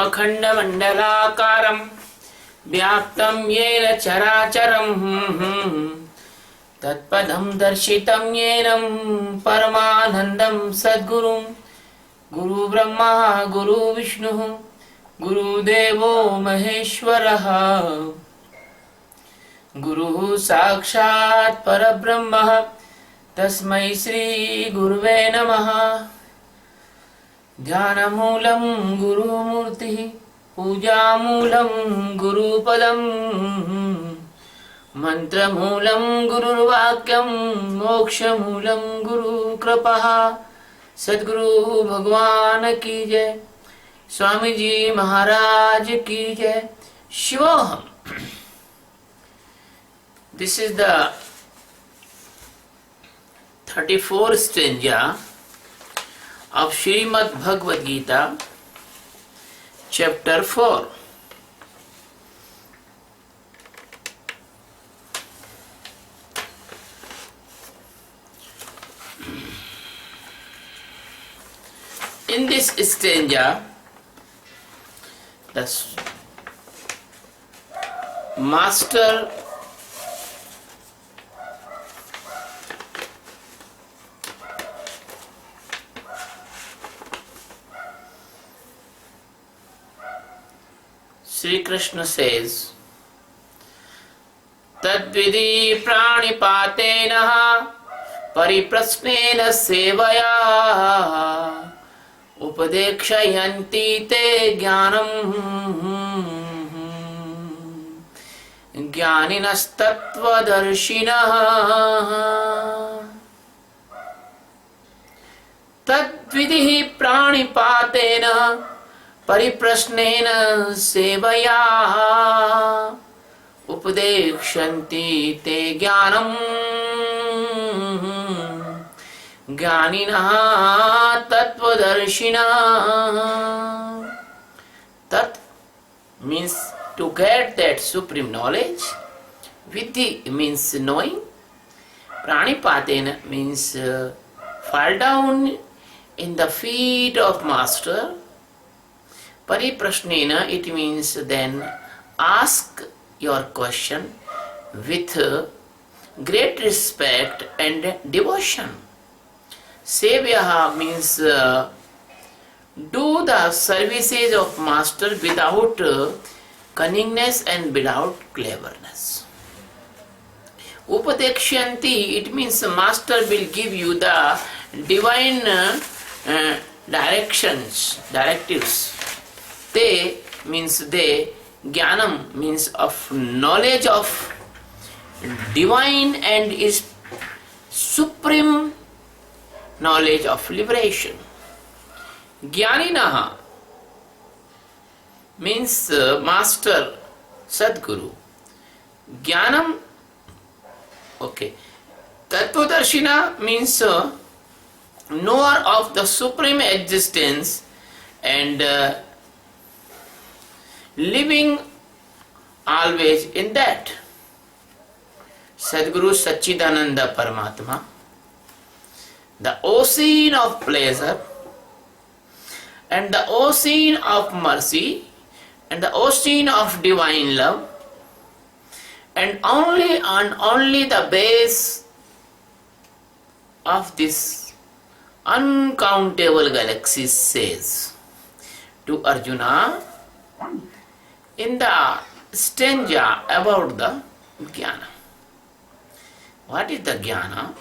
ब्रह्मखण्डमण्डलाकारं व्याप्तं येन चराचरं तत्पदं दर्शितं येन परमानन्दं सद्गुरुं गुरुब्रह्मा गुरुविष्णुः गुरुदेवो महेश्वरः गुरुः साक्षात् परब्रह्मः तस्मै श्री गुरुवे नमः। ध्यानमूलं गुरुमूर्तिः पूजामूलं गुरुपदं मंत्रमूलं गुरुर्वाक्यं मोक्षमूलं गुरुकृपः। सद्गुरु भगवान की जय, स्वामी जी महाराज की जय। शिवोहम। This is the 34th stanza of Srimad Bhagavad Gita, chapter 4. In this stanza, the master Sri Krishna says, Tadvidi pranipatena pariprasnena sevaya upadekshayanti te jnanam jnaninastattvadarshinaः Tadvidihi pranipatena परिप्रश्नेन सेवया उपदेक्ष्यन्ति ते ज्ञानम् ज्ञानिनः तत्त्वदर्शिनः। Tat means to get that supreme knowledge. Vidhi means knowing. Pranipatena means fall down in the feet of master. Pariprasnena, it means then ask your question with great respect and devotion. Sevyaha means do the services of master without cunningness and without cleverness. Upadekshanti, it means master will give you the divine directives. Te means they, jnanam means of knowledge of divine and is supreme knowledge of liberation. Jnaninaha means master, Sadguru. Jnanam, okay. Tattvadarshina means knower of the supreme existence and living always in that. Sadguru Satchidananda Paramatma, the ocean of pleasure and the ocean of mercy and the ocean of divine love, and only the base of this uncountable galaxies says to Arjuna in the stanza about the jnana. What is the jnana?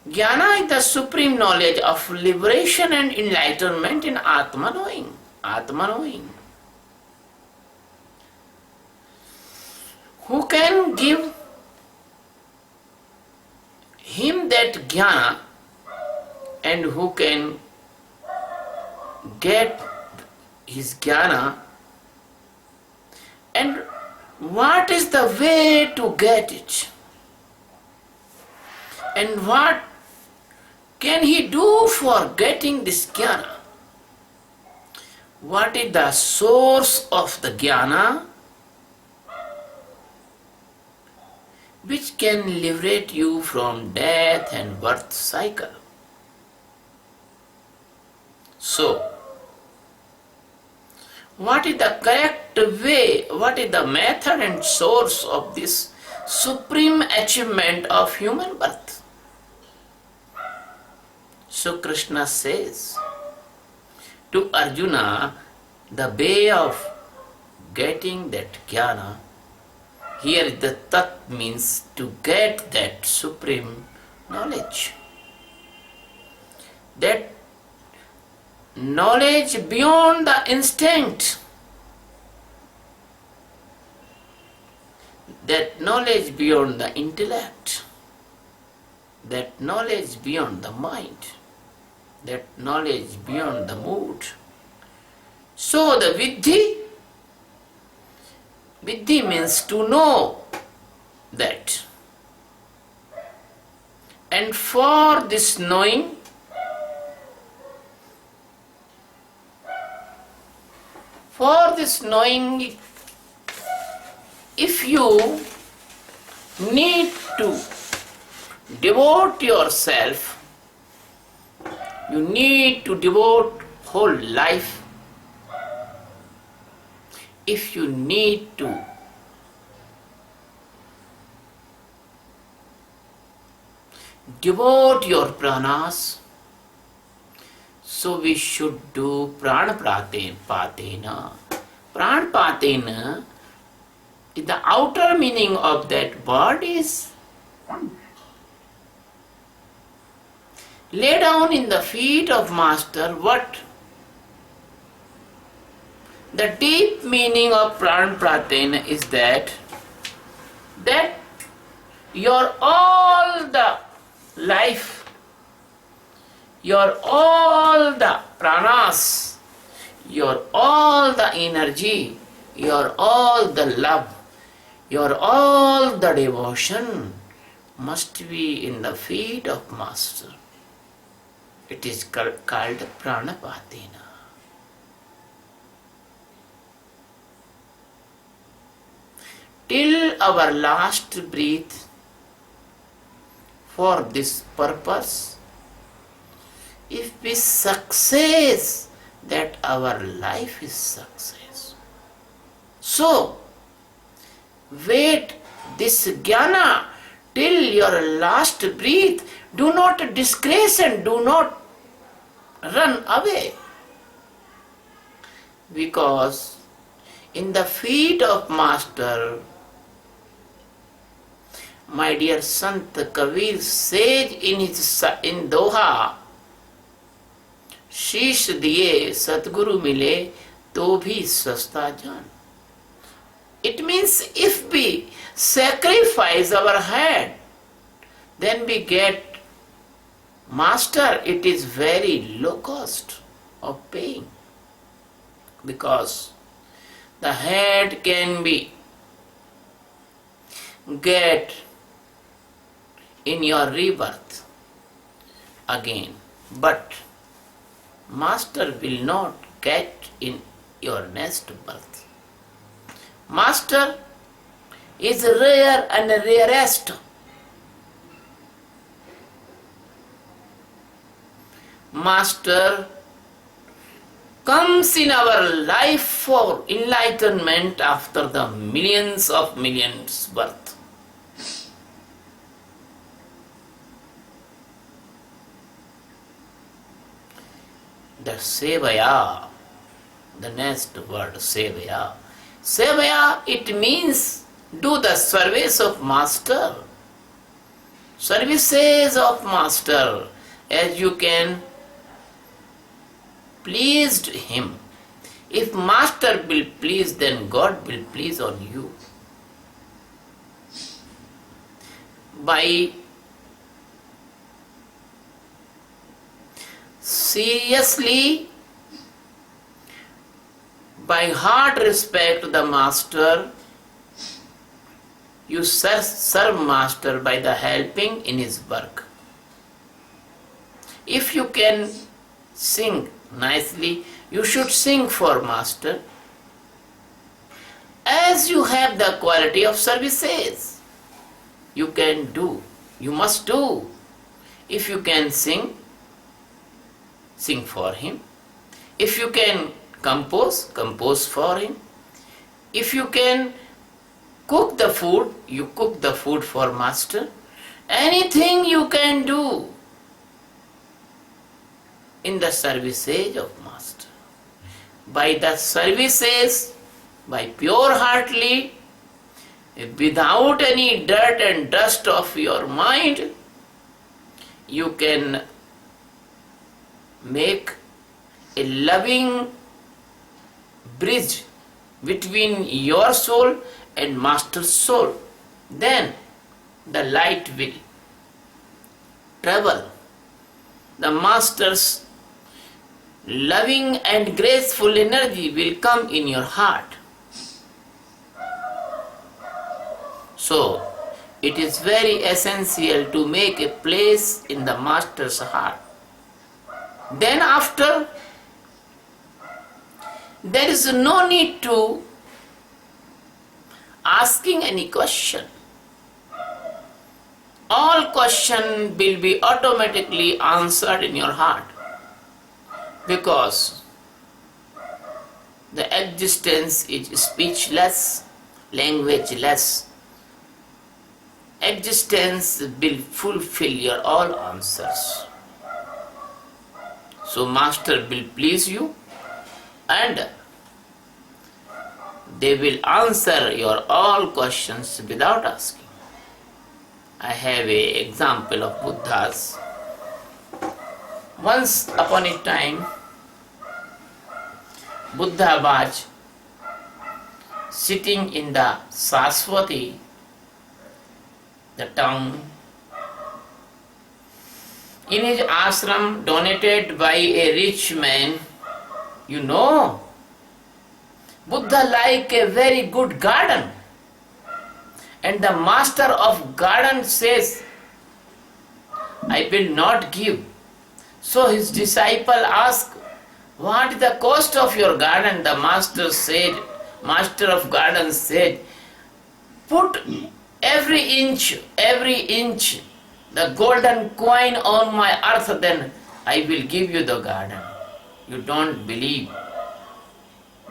Jnana is the supreme knowledge of liberation and enlightenment in Atma knowing. Atma knowing. Who can give him that jnana and who can get his jnana, and what is the way to get it, and what can he do for getting this jnana? What is the source of the jnana which can liberate you from death and birth cycle. So, what is the correct way, what is the method and source of this supreme achievement of human birth. So Krishna says to Arjuna, the way of getting that jnana, here the tat means to get that supreme knowledge. That knowledge beyond the instinct, that knowledge beyond the intellect, that knowledge beyond the mind, that knowledge beyond the mood. So the Viddhi means to know that. And for this knowing, if you need to devote yourself, you need to devote whole life. If you need to devote your pranas, so we should do pranapatena. Pranapatena is the outer meaning of that word is lay down in the feet of Master. What? The deep meaning of pranapatena is that your all the life, your all the pranas, your all the energy, your all the love, your all the devotion must be in the feet of Master. It is called pranapatena. Till our last breath, for this purpose, if we success, that our life is success. So, wait this jnana till your last breath. Do not disgrace and do not run away. Because in the feet of Master, my dear Sant Kabir says in Doha, शीश दिए सतगुरु मिले तो भी सस्ता जान. It means if we sacrifice our head, then we get Master. It is very low cost of paying, because the head can be get in your rebirth again, but Master will not get in your next birth. Master is rare and rarest. Master comes in our life for enlightenment after the millions of millions birth. The Sevaya, the next word Sevaya. Sevaya, it means do the service of Master. Services of Master as you can pleased him. If Master will please, then God will please on you. By seriously, by heart respect the Master, you serve Master by the helping in his work. If you can sing nicely, you should sing for Master. As you have the quality of services, you can do, you must do. If you can sing, sing for him. If you can compose for him. If you can cook the food, you cook the food for master. Anything you can do in the services of master. By the services, by pure heartedly, without any dirt and dust of your mind, you can make a loving bridge between your soul and master's soul. Then the light will travel. The master's loving and graceful energy will come in your heart. So, it is very essential to make a place in the master's heart. Then after, there is no need to asking any question. All question will be automatically answered in your heart, because the existence is speechless, languageless. Existence will fulfill your all answers. So master will please you and they will answer your all questions without asking. I have an example of Buddhas. Once upon a time, Buddha was sitting in the Saraswati, the town, in his ashram donated by a rich man. You know, Buddha like a very good garden, and the master of garden says, I will not give. So his disciple asked, what is the cost of your garden? The master of garden said, put every inch, the golden coin on my earth, then I will give you the garden. You don't believe.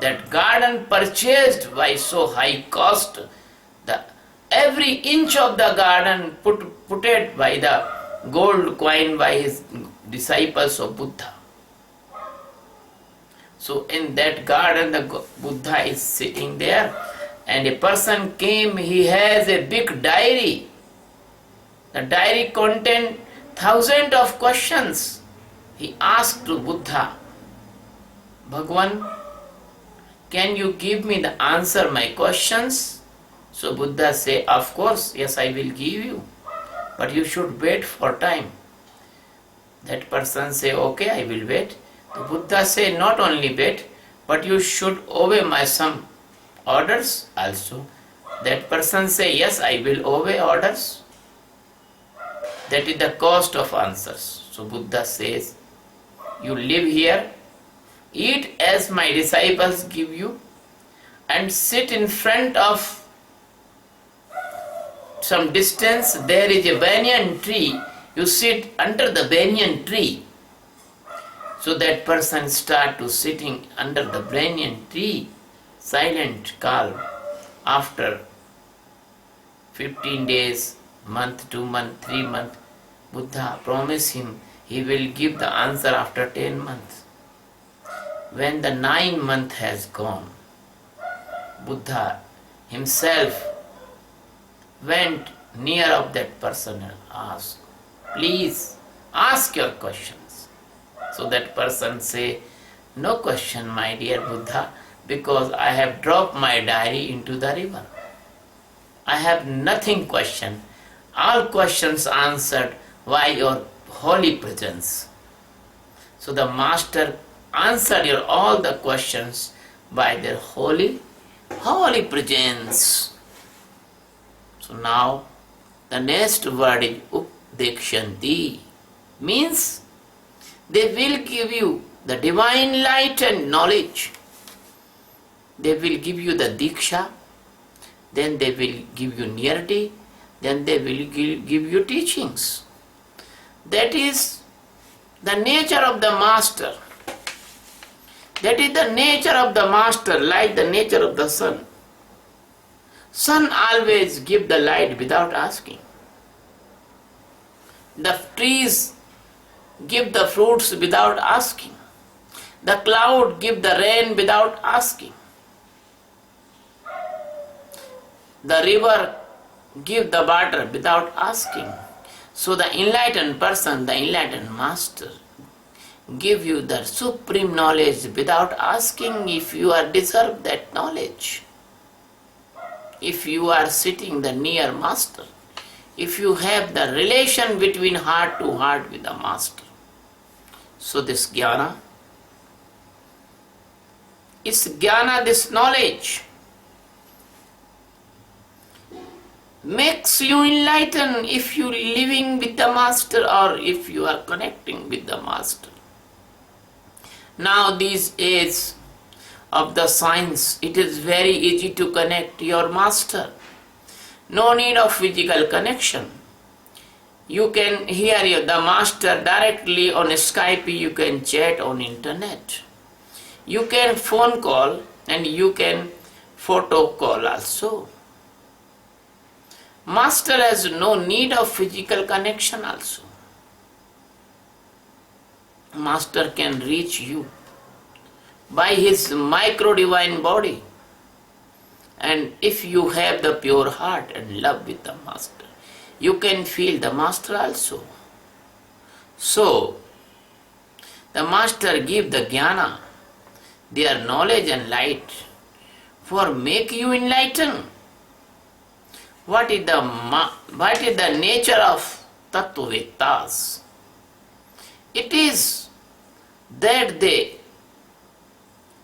That garden purchased by so high cost, every inch of the garden put it by the gold coin by his disciples of Buddha. So in that garden, the Buddha is sitting there, and a person came. He has a big diary. The diary contained thousands of questions. He asked to Buddha, Bhagwan, can you give me the answer my questions? So Buddha say, of course, yes, I will give you, but you should wait for time. That person say, okay, I will wait. The Buddha say, not only wait, but you should obey my some orders also. That person say, yes, I will obey orders. That is the cost of answers. So Buddha says, you live here, eat as my disciples give you, and sit in front of some distance. There is a banyan tree. You sit under the banyan tree. So that person start to sitting under the banyan tree, silent, calm. After 15 days, month, 2 months, 3 months, Buddha promised him he will give the answer after 10 months. When the 9 month has gone, Buddha himself went near of that person and asked, please ask your questions. So that person say, no question, my dear Buddha, because I have dropped my diary into the river. I have nothing question. All questions answered by your holy presence. So the master answered your all the questions by their holy presence. So now the next word is Updekshanti, means they will give you the divine light and knowledge. They will give you the Diksha, then they will give you Nirti, then they will give you teachings. That is the nature of the master. That is the nature of the master, like the nature of the sun. Sun always give the light without asking. The trees give the fruits without asking. The cloud give the rain without asking. The river give the water without asking. So the enlightened person, the enlightened master, give you the supreme knowledge without asking if you are deserve that knowledge. If you are sitting the near master, if you have the relation between heart to heart with the master. So this jnana, it's jnana, this knowledge, makes you enlightened if you living with the master or if you are connecting with the master. Now these age of the science, it is very easy to connect your master. No need of physical connection. You can hear the master directly on Skype, you can chat on internet. You can phone call and you can photo call also. Master has no need of physical connection also. Master can reach you by his micro-divine body. And if you have the pure heart and love with the master, you can feel the master also. So, the master give the jnana, their knowledge and light, for make you enlightened. What is the nature of Tattvavettas? It is that they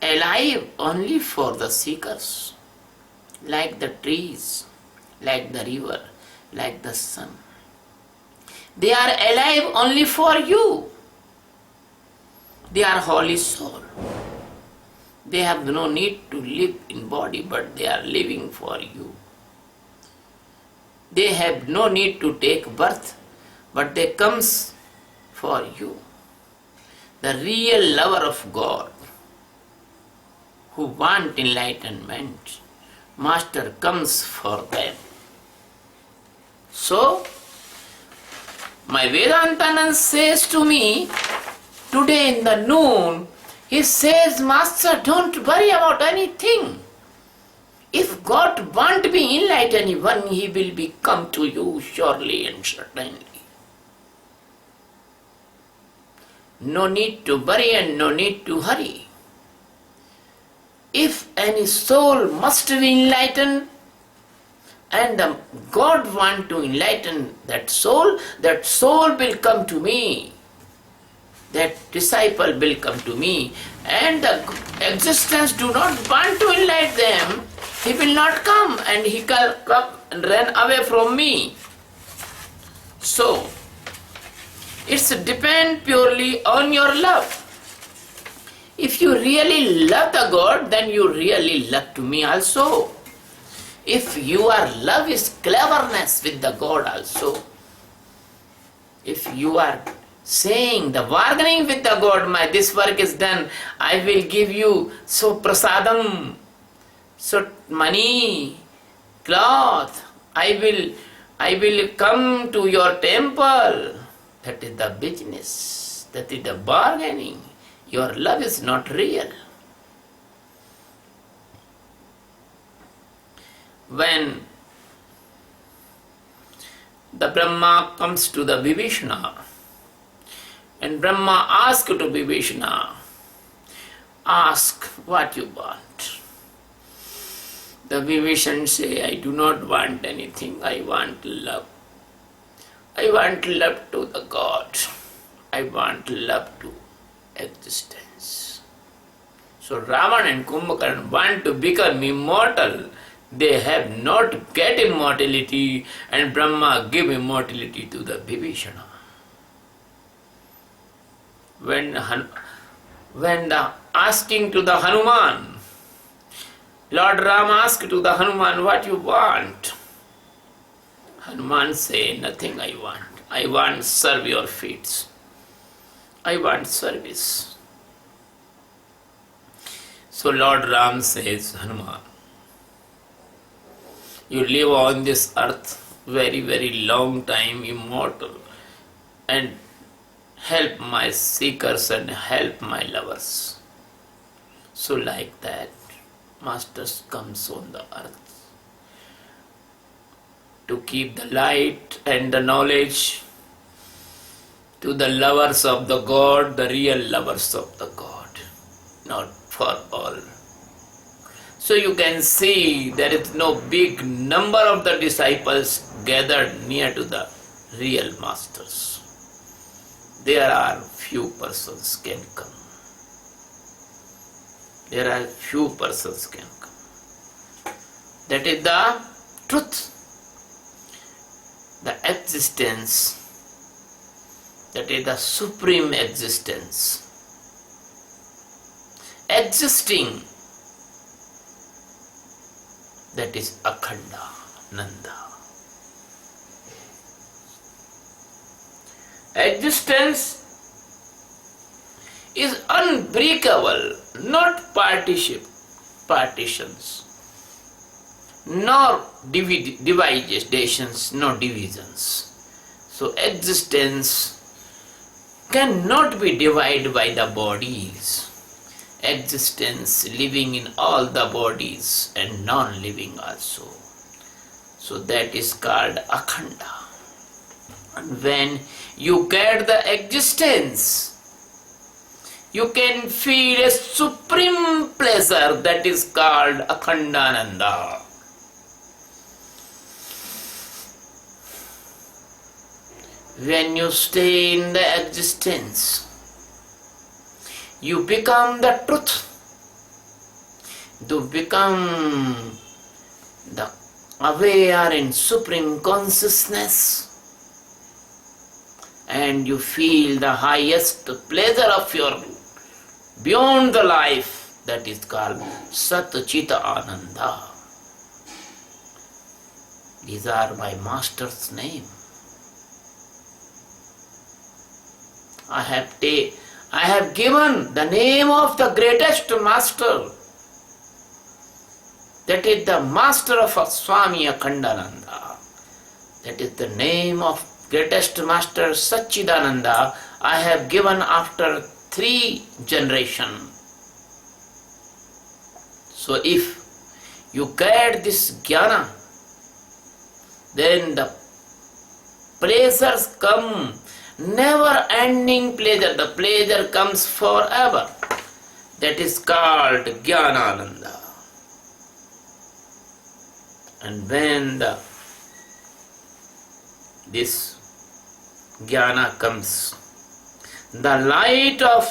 alive only for the seekers, like the trees, like the river, like the sun. They are alive only for you. They are holy soul. They have no need to live in body, but they are living for you. They have no need to take birth, but they comes for you. The real lover of God, who want enlightenment, master comes for them. So, my Vedantanand says to me, today in the noon, he says, Master, don't worry about anything. If God want me enlighten even, he will be come to you surely and certainly. No need to worry and no need to hurry. If any soul must be enlightened, and God want to enlighten that soul will come to me. That disciple will come to me, and the existence do not want to enlighten them, he will not come, and he can come and run away from me. So, it's depend purely on your love. If you really love the God, then you really love to me also. If your love is cleverness with the God also, if you are saying the bargaining with the God, this work is done, I will give you so prasadam, so money, cloth, I will come to your temple. That is the business, that is the bargaining. Your love is not real. When the Brahma comes to the Vibhishana, and Brahma asks to Vibhishana, ask what you want. The Vibhishana say, I do not want anything, I want love. I want love to the God. I want love to existence. So Ravan and Kumbhakarna want to become immortal. They have not get immortality, and Brahma give immortality to the Vibhishana. When the asking to the Hanuman, Lord Ram asked to the Hanuman, what you want? Hanuman say, nothing I want. I want serve your feet. I want service. So Lord Ram says, Hanuman, you live on this earth very, very long time, immortal, and help my seekers and help my lovers. So like that, Masters comes on the earth to keep the light and the knowledge to the lovers of the God, the real lovers of the God, not for all. So you can see there is no big number of the disciples gathered near to the real masters. There are few persons can come. There are few persons can come. That is the truth. The existence, that is the supreme existence. Existing, that is Akhanda, Nanda. Existence is unbreakable, not partitions, nor divisions, no divisions. So existence cannot be divided by the bodies. Existence living in all the bodies and non-living also. So that is called Akhanda. And when you get the existence, you can feel a supreme pleasure that is called Akhandananda. When you stay in the existence, you become the truth. You become the aware in supreme consciousness, and you feel the highest pleasure of your beyond the life, that is called Sat Chita Ananda. These are my master's name. I have given the name of the greatest master. That is the master of Swami Akhandananda. That is the name of greatest master Satchidananda. I have given after 3 generations. So if you get this jnana, then the pleasures come, never ending pleasure. The pleasure comes forever. That is called Jnanananda. And when this jnana comes, the light of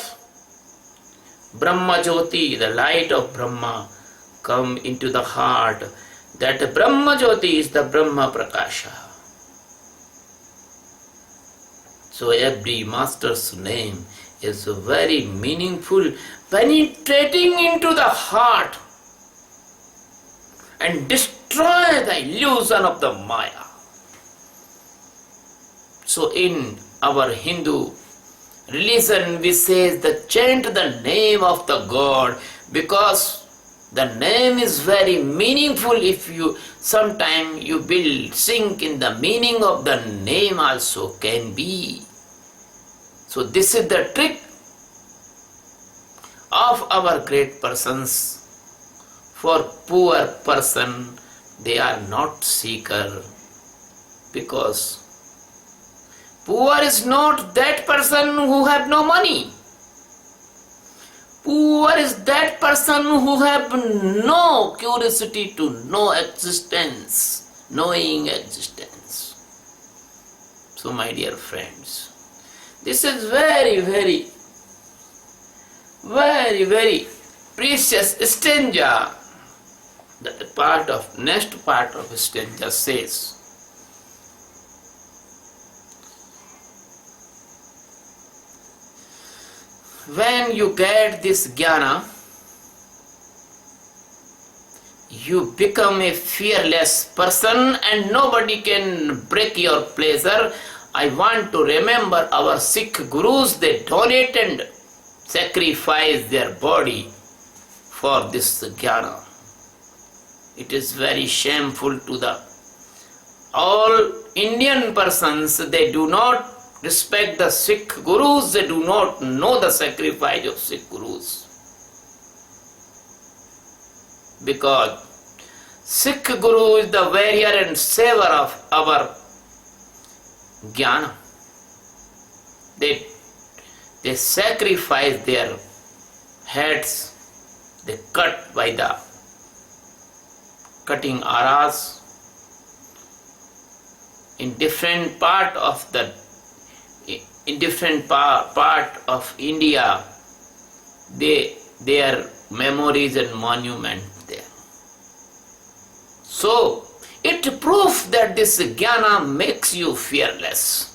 Brahma Jyoti, the light of Brahma, come into the heart. That Brahma Jyoti is the Brahma Prakasha. So every master's name is very meaningful, penetrating into the heart and destroy the illusion of the Maya. So in our Hindu religion we say that chant the name of the God, because the name is very meaningful. If you sometime you will sink in the meaning of the name also can be. So this is the trick of our great persons. For poor person, they are not seeker, because poor is not that person who have no money. Poor is that person who have no curiosity to know existence, knowing existence. So my dear friends, this is very, very, very, very precious stanza. The next part of stanza says, when you get this jnana, you become a fearless person and nobody can break your pleasure. I want to remember our Sikh gurus, they donate and sacrifice their body for this jnana. It is very shameful to the all Indian persons. They do not respect the Sikh gurus. They do not know the sacrifice of Sikh gurus. Because Sikh guru is the warrior and saver of our jnana. They sacrifice their heads. They cut by the cutting arrows in different part of India. Their memories and monuments there. So it proves that this jnana makes you fearless.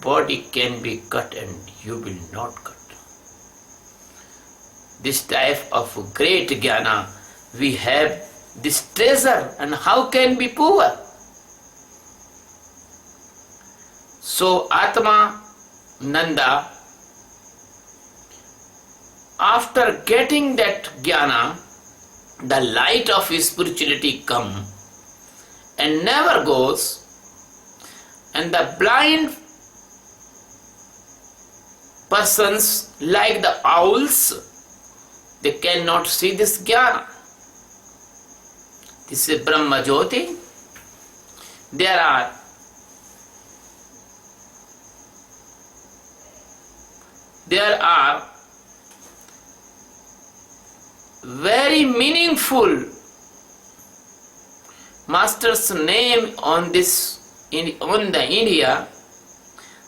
Body can be cut and you will not cut. This type of great jnana, we have this treasure, and how can be poor? So Atma Nanda, after getting that jnana, the light of spirituality come and never goes, and the blind persons like the owls, they cannot see this jnana. This is Brahma Jyoti. There are very meaningful master's name on the India.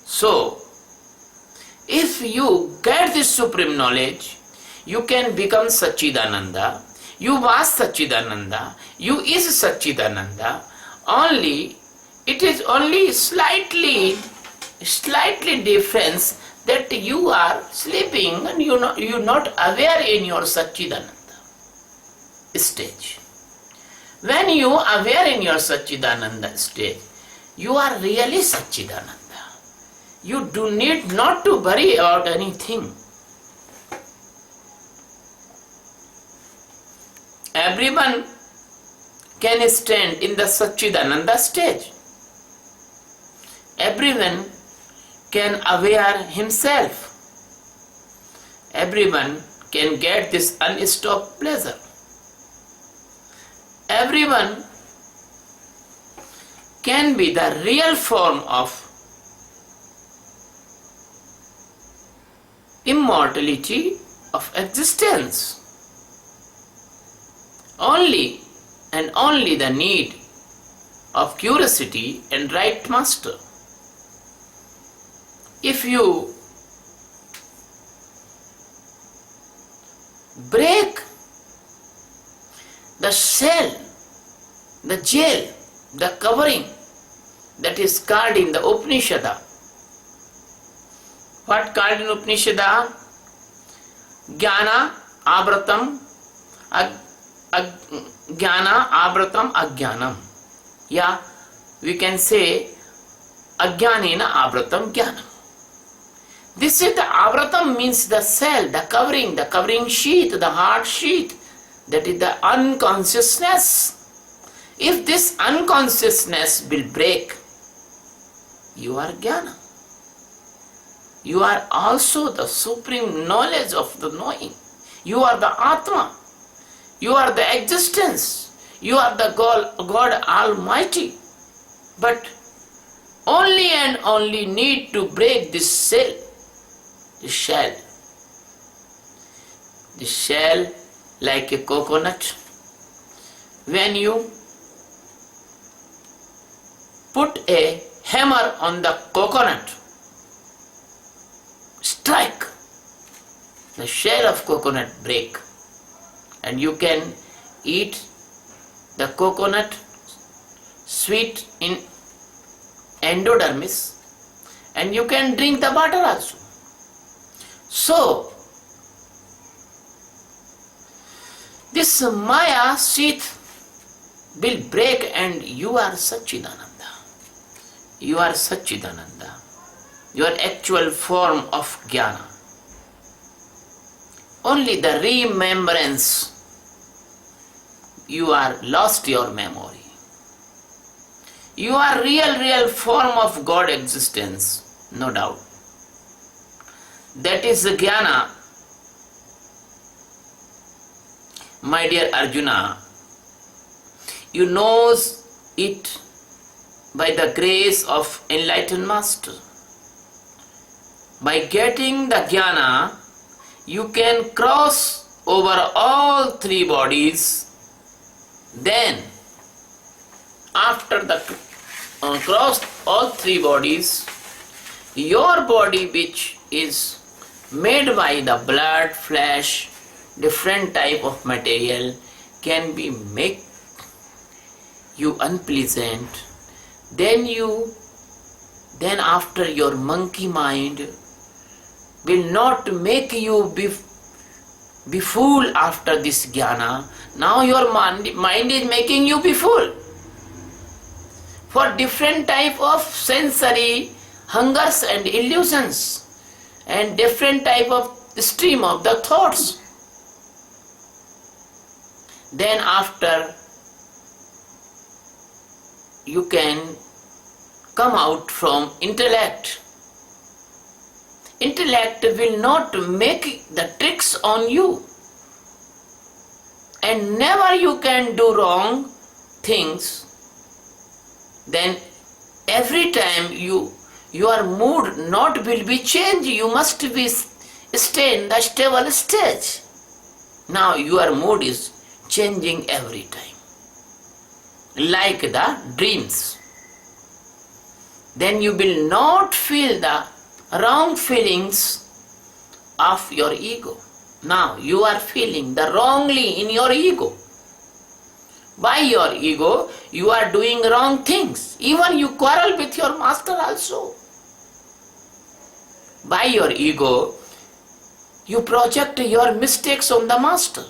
So if you get this supreme knowledge, you can become Satchidananda. You was Satchidananda. You is Satchidananda. Only it is only slightly difference that you are sleeping and you are not aware in your Satchidananda stage. When you are aware in your Satchidananda stage, you are really Satchidananda. You do need not to worry about anything. Everyone can stand in the Satchidananda stage. Everyone can aware himself. Everyone can get this unstopped pleasure. Everyone can be the real form of immortality of existence. Only and only the need of curiosity and right master. If you break the shell, the jail, the covering that is called in the Upanishad. What called in Upanishad? Jnana avratam jnana avratam ajnanam. Yeah, we can say ajnanena avratam jnanam. This is the avratam means the cell, the covering sheath, the heart sheath. That is the unconsciousness. If this unconsciousness will break, you are jnana. You are also the supreme knowledge of the knowing. You are the Atma. You are the existence. You are the God Almighty. But only and only need to break this shell. The shell. The shell like a coconut. When you put a hammer on the coconut, strike, the shell of coconut break, and you can eat the coconut sweet in endodermis, and you can drink the water also. So this Maya sheath will break and you are Satchidananda. You are Satchidananda. Your actual form of jnana. only the remembrance, you are lost your memory. You are real form of God existence, no doubt. That is the jnana. My dear Arjuna, you knows it by the grace of enlightened master. By getting the jnana, you can cross over all three bodies. Then, after the cross all three bodies, your body, which is made by the blood, flesh, different type of material, can be make you unpleasant. Then after your monkey mind will not make you be fool after this jnana. Now your mind is making you be fool for different type of sensory hungers and illusions and different type of stream of the thoughts. Then after you can come out from intellect. Intellect will not make the tricks on you, and never you can do wrong things. Then every time your mood not will be changed, you must be stay in the stable stage. Now your mood is changing every time, like the dreams. Then you will not feel the wrong feelings of your ego. Now you are feeling the wrongly in your ego. By your ego, you are doing wrong things. Even you quarrel with your master also. By your ego, you project your mistakes on the master.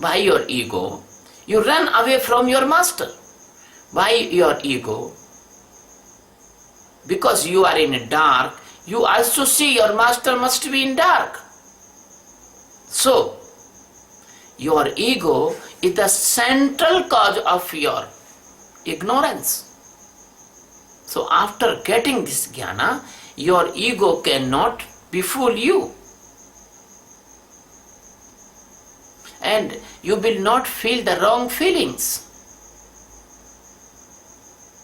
By your ego, you run away from your master. By your ego, because you are in dark, you also see your master must be in dark. So, your ego is the central cause of your ignorance. So after getting this jnana, your ego cannot befool you. And you will not feel the wrong feelings.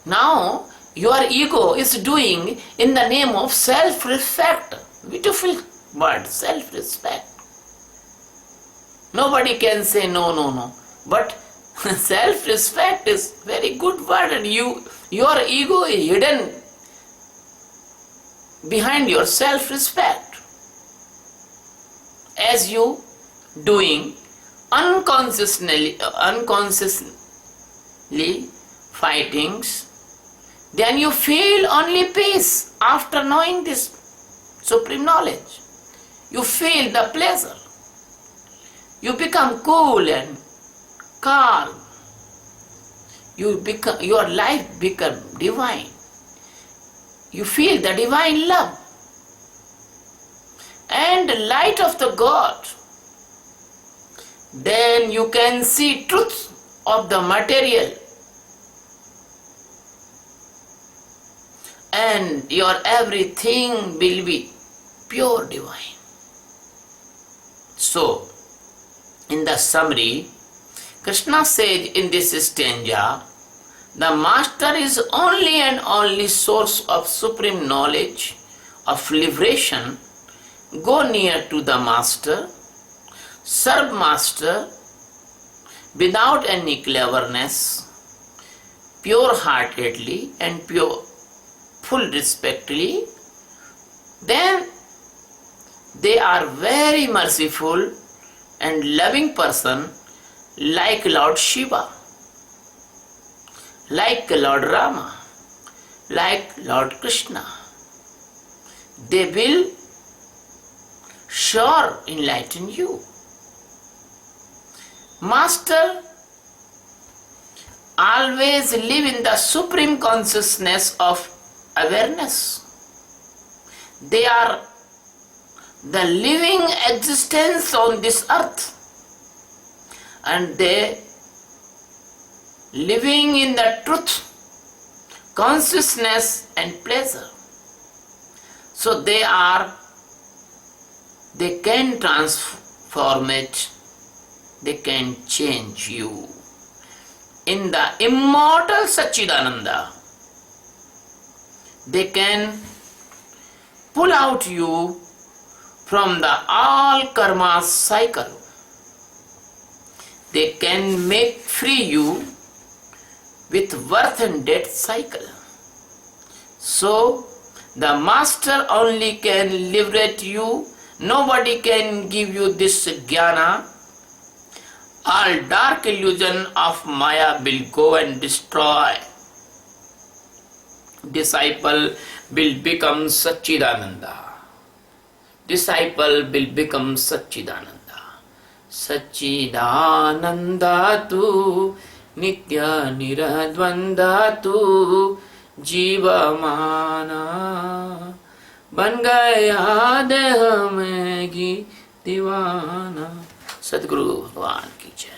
Now, your ego is doing in the name of self-respect. Beautiful word, self-respect. Nobody can say no. But self-respect is very good word, and your ego is hidden behind your self-respect. As you doing unconsciously fightings, then you feel only peace after knowing this supreme knowledge. You feel the pleasure. You become cool and calm. Your life become divine. You feel the divine love and light of the God. Then you can see truth of the material, and your everything will be pure divine. So, in the summary, Krishna says in this stanza, the master is only and only source of supreme knowledge, of liberation. Go near to the master, serve master without any cleverness, pure-heartedly and full respectfully. Then they are very merciful and loving person, like Lord Shiva, like Lord Rama, like Lord Krishna. They will sure enlighten you. Master always live in the supreme consciousness of awareness. They are the living existence on this earth, and they living in the truth, consciousness and pleasure. So they can transform it, they can change you. In the immortal Satchidananda, they can pull out you from the all karma cycle. They can make free you with birth and death cycle. So the master only can liberate you. Nobody can give you this jnana. All dark illusion of Maya will go and destroy. Disciple will become Satchidananda. Disciple will become Satchidananda. Satchidananda tu Nitya Niradvanda tu जीवमाना बन गया देह में गी दीवाना। सद्गुरु भगवान की जय।